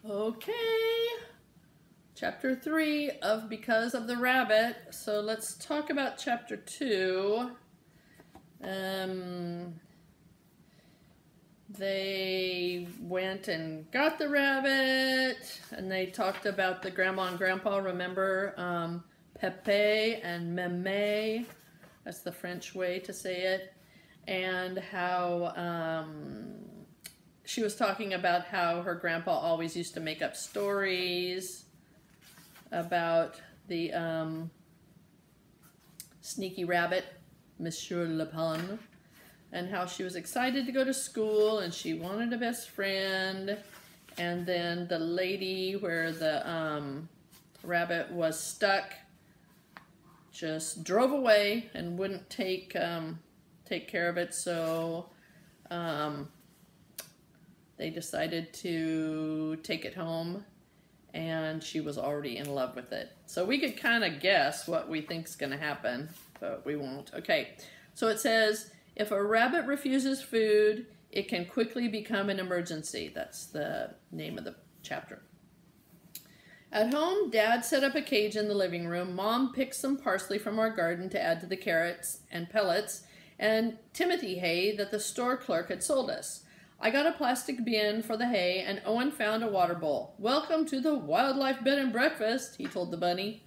Okay, chapter 3 of Because of the Rabbit. So let's talk about chapter 2. They went and got the rabbit, and they talked about the grandma and grandpa, remember, Pepe and Meme, that's the French way to say it, and how she was talking about how her grandpa always used to make up stories about the sneaky rabbit, Monsieur Lapin, and how she was excited to go to school and she wanted a best friend. And then the lady where the rabbit was stuck just drove away and wouldn't take care of it, so they decided to take it home, and she was already in love with it. So we could kind of guess what we think's going to happen, but we won't. Okay, so it says, if a rabbit refuses food, it can quickly become an emergency. That's the name of the chapter. At home, Dad set up a cage in the living room. Mom picked some parsley from our garden to add to the carrots and pellets and Timothy hay that the store clerk had sold us. I got a plastic bin for the hay, and Owen found a water bowl. "Welcome to the wildlife bed and breakfast," he told the bunny.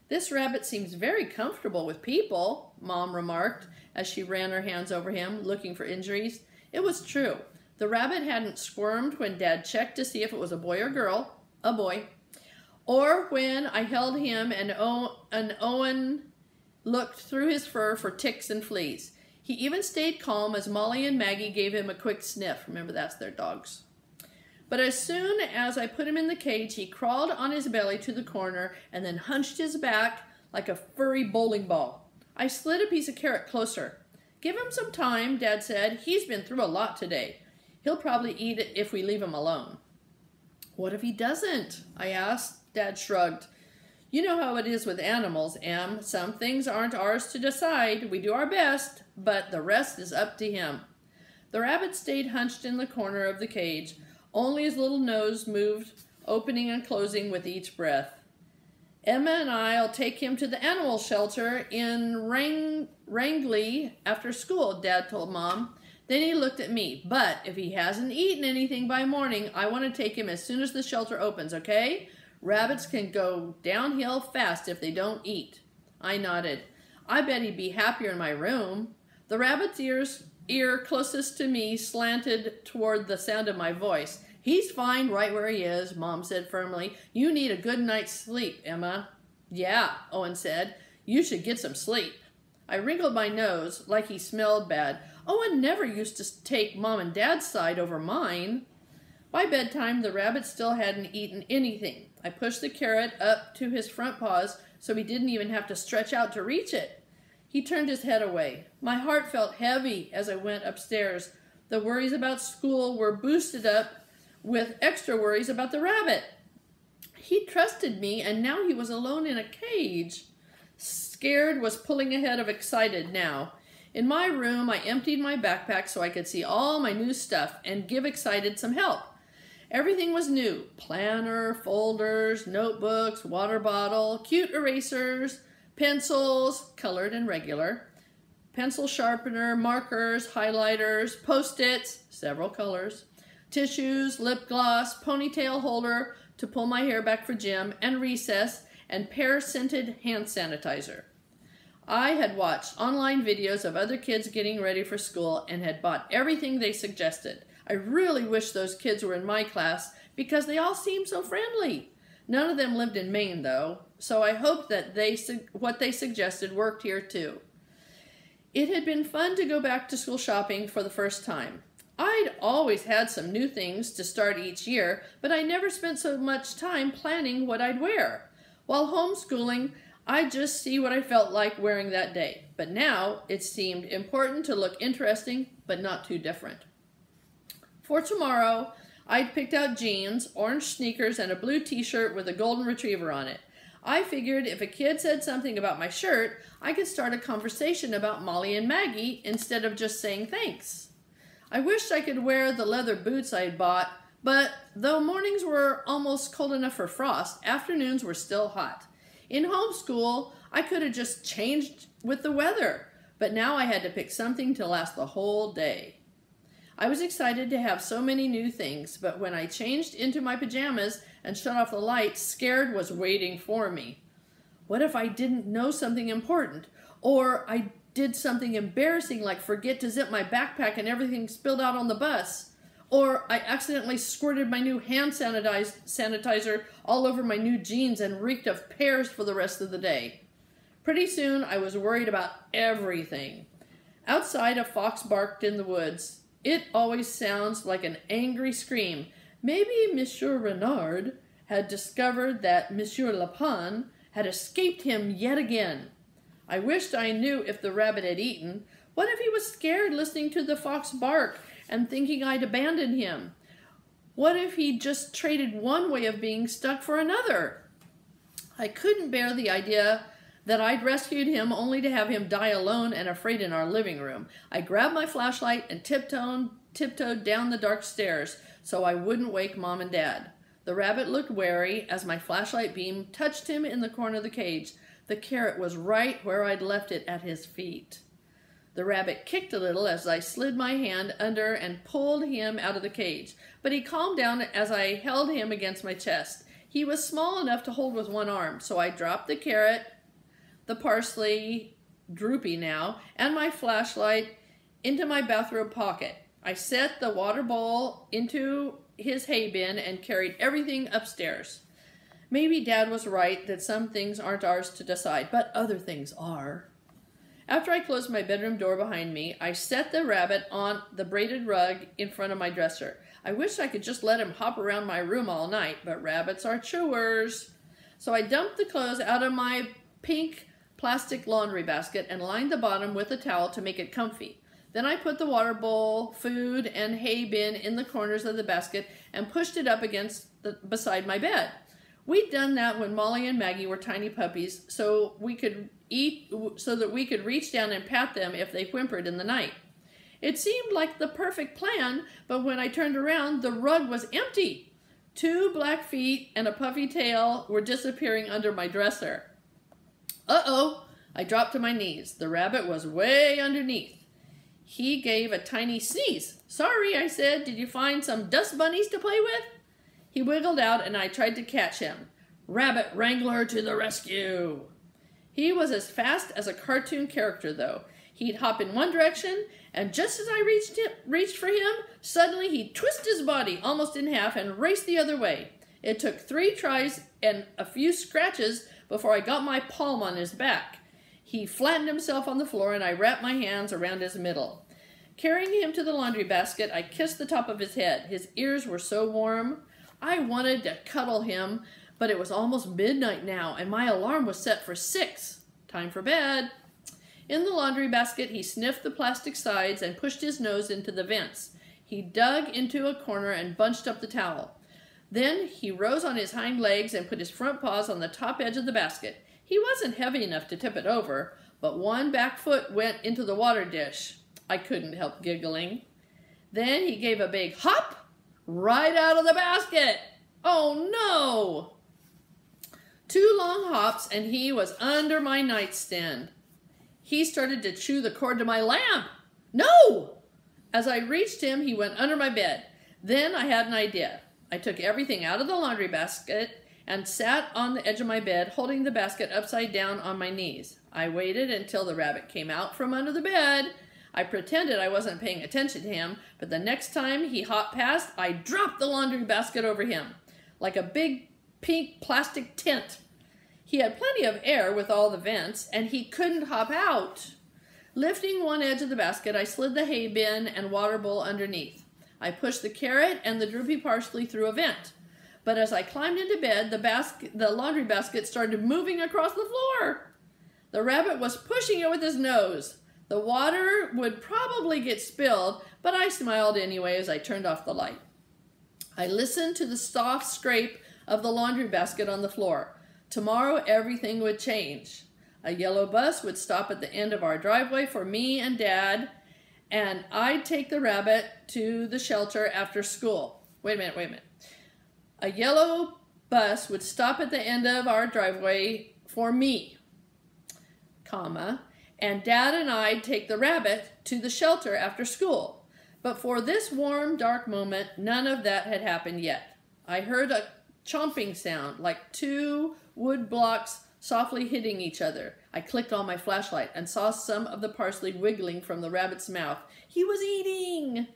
"This rabbit seems very comfortable with people," Mom remarked as she ran her hands over him, looking for injuries. It was true. The rabbit hadn't squirmed when Dad checked to see if it was a boy or girl, a boy, or when I held him and Owen looked through his fur for ticks and fleas. He even stayed calm as Molly and Maggie gave him a quick sniff. Remember, that's their dogs. But as soon as I put him in the cage, he crawled on his belly to the corner and then hunched his back like a furry bowling ball. I slid a piece of carrot closer. "Give him some time," Dad said. "He's been through a lot today. He'll probably eat it if we leave him alone." "What if he doesn't?" I asked. Dad shrugged. "You know how it is with animals, Em. Some things aren't ours to decide. We do our best, but the rest is up to him." The rabbit stayed hunched in the corner of the cage. Only his little nose moved, opening and closing with each breath. "Emma and I'll take him to the animal shelter in Rangley after school," Dad told Mom. Then he looked at me. "But if he hasn't eaten anything by morning, I want to take him as soon as the shelter opens, okay? Rabbits can go downhill fast if they don't eat." I nodded. "I bet he'd be happier in my room." The rabbit's ear closest to me slanted toward the sound of my voice. "He's fine right where he is," Mom said firmly. "You need a good night's sleep, Emma." "Yeah," Owen said. "You should get some sleep." I wrinkled my nose like he smelled bad. Owen never used to take Mom and Dad's side over mine. By bedtime, the rabbit still hadn't eaten anything. I pushed the carrot up to his front paws so he didn't even have to stretch out to reach it. He turned his head away. My heart felt heavy as I went upstairs. The worries about school were boosted up with extra worries about the rabbit. He trusted me, and now he was alone in a cage. Scared was pulling ahead of excited now. In my room, I emptied my backpack so I could see all my new stuff and give excited some help. Everything was new. Planner, folders, notebooks, water bottle, cute erasers, pencils, colored and regular, pencil sharpener, markers, highlighters, Post-its, several colors, tissues, lip gloss, ponytail holder to pull my hair back for gym and recess, and pear-scented hand sanitizer. I had watched online videos of other kids getting ready for school and had bought everything they suggested. I really wish those kids were in my class because they all seemed so friendly. None of them lived in Maine, though, so I hoped that what they suggested worked here, too. It had been fun to go back to school shopping for the first time. I'd always had some new things to start each year, but I never spent so much time planning what I'd wear. While homeschooling, I'd just see what I felt like wearing that day. But now it seemed important to look interesting, but not too different. For tomorrow, I'd picked out jeans, orange sneakers, and a blue t-shirt with a golden retriever on it. I figured if a kid said something about my shirt, I could start a conversation about Molly and Maggie instead of just saying thanks. I wished I could wear the leather boots I had bought, But though mornings were almost cold enough for frost, afternoons were still hot. In homeschool, I could have just changed with the weather, but now I had to pick something to last the whole day. I was excited to have so many new things, but when I changed into my pajamas and shut off the lights, scared was waiting for me. What if I didn't know something important? Or I did something embarrassing like forget to zip my backpack and everything spilled out on the bus? Or I accidentally squirted my new hand sanitizer all over my new jeans and reeked of pears for the rest of the day. Pretty soon I was worried about everything. Outside, a fox barked in the woods. It always sounds like an angry scream. Maybe Monsieur Renard had discovered that Monsieur Lapin had escaped him yet again. I wished I knew if the rabbit had eaten. What if he was scared listening to the fox bark and thinking I'd abandoned him? What if he just traded one way of being stuck for another? I couldn't bear the idea that I'd rescued him only to have him die alone and afraid in our living room. I grabbed my flashlight and tiptoed down the dark stairs so I wouldn't wake Mom and Dad. The rabbit looked wary as my flashlight beam touched him in the corner of the cage. The carrot was right where I'd left it at his feet. The rabbit kicked a little as I slid my hand under and pulled him out of the cage, but he calmed down as I held him against my chest. He was small enough to hold with one arm, so I dropped the carrot, the parsley, droopy now, and my flashlight into my bathrobe pocket. I set the water bowl into his hay bin and carried everything upstairs. Maybe Dad was right that some things aren't ours to decide, but other things are. After I closed my bedroom door behind me, I set the rabbit on the braided rug in front of my dresser. I wish I could just let him hop around my room all night, but rabbits are chewers. So I dumped the clothes out of my pink plastic laundry basket and lined the bottom with a towel to make it comfy. Then I put the water bowl, food, and hay bin in the corners of the basket and pushed it up beside my bed. We'd done that when Molly and Maggie were tiny puppies, so that we could reach down and pat them if they whimpered in the night. It seemed like the perfect plan, but when I turned around, the rug was empty. 2 black feet and a puffy tail were disappearing under my dresser. Uh-oh! I dropped to my knees. The rabbit was way underneath. He gave a tiny sneeze. Sorry, I said. Did you find some dust bunnies to play with? He wiggled out and I tried to catch him. Rabbit Wrangler to the rescue! He was as fast as a cartoon character, though. He'd hop in one direction, and just as I reached for him, suddenly he'd twist his body almost in half and race the other way. It took 3 tries and a few scratches before I got my palm on his back. He flattened himself on the floor, and I wrapped my hands around his middle. Carrying him to the laundry basket, I kissed the top of his head. His ears were so warm. I wanted to cuddle him, but it was almost midnight now, and my alarm was set for 6. Time for bed. In the laundry basket, he sniffed the plastic sides and pushed his nose into the vents. He dug into a corner and bunched up the towel. Then he rose on his hind legs and put his front paws on the top edge of the basket. He wasn't heavy enough to tip it over, but one back foot went into the water dish. I couldn't help giggling. Then he gave a big hop right out of the basket. Oh no! 2 long hops and he was under my nightstand. He started to chew the cord to my lamp. No! As I reached him, he went under my bed. Then I had an idea. I took everything out of the laundry basket and sat on the edge of my bed, holding the basket upside down on my knees. I waited until the rabbit came out from under the bed. I pretended I wasn't paying attention to him, but the next time he hopped past, I dropped the laundry basket over him, like a big pink plastic tent. He had plenty of air with all the vents, and he couldn't hop out. Lifting one edge of the basket, I slid the hay bin and water bowl underneath. I pushed the carrot and the droopy parsley through a vent. But as I climbed into bed, the laundry basket started moving across the floor. The rabbit was pushing it with his nose. The water would probably get spilled, but I smiled anyway as I turned off the light. I listened to the soft scrape of the laundry basket on the floor. Tomorrow everything would change. A yellow bus would stop at the end of our driveway for me and Dad, and I'd take the rabbit to the shelter after school. Wait a minute. A yellow bus would stop at the end of our driveway for me, comma, and Dad and I'd take the rabbit to the shelter after school. But for this warm, dark moment, none of that had happened yet. I heard a chomping sound, like 2 wood blocks softly hitting each other. I clicked on my flashlight and saw some of the parsley wiggling from the rabbit's mouth. He was eating!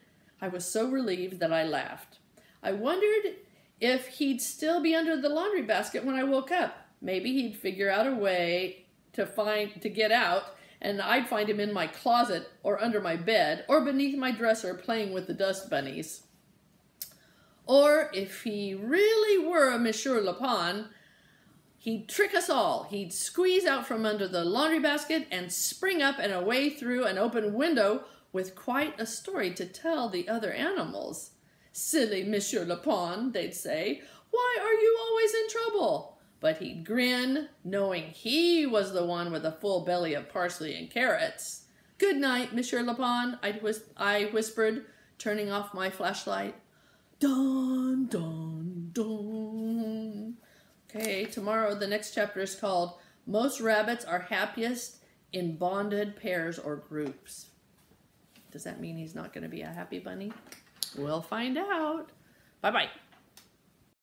I was so relieved that I laughed. I wondered if he'd still be under the laundry basket when I woke up. Maybe he'd figure out a way to get out, and I'd find him in my closet or under my bed or beneath my dresser playing with the dust bunnies. Or if he really were a Monsieur Lapin, he'd trick us all. He'd squeeze out from under the laundry basket and spring up and away through an open window with quite a story to tell the other animals. Silly Monsieur Lapin, they'd say. Why are you always in trouble? But he'd grin, knowing he was the one with a full belly of parsley and carrots. Good night, Monsieur Lapin, I whispered, turning off my flashlight. Dun, dun, dun. Okay, tomorrow the next chapter is called Most Rabbits Are Happiest in Bonded Pairs or Groups. Does that mean he's not going to be a happy bunny? We'll find out. Bye-bye.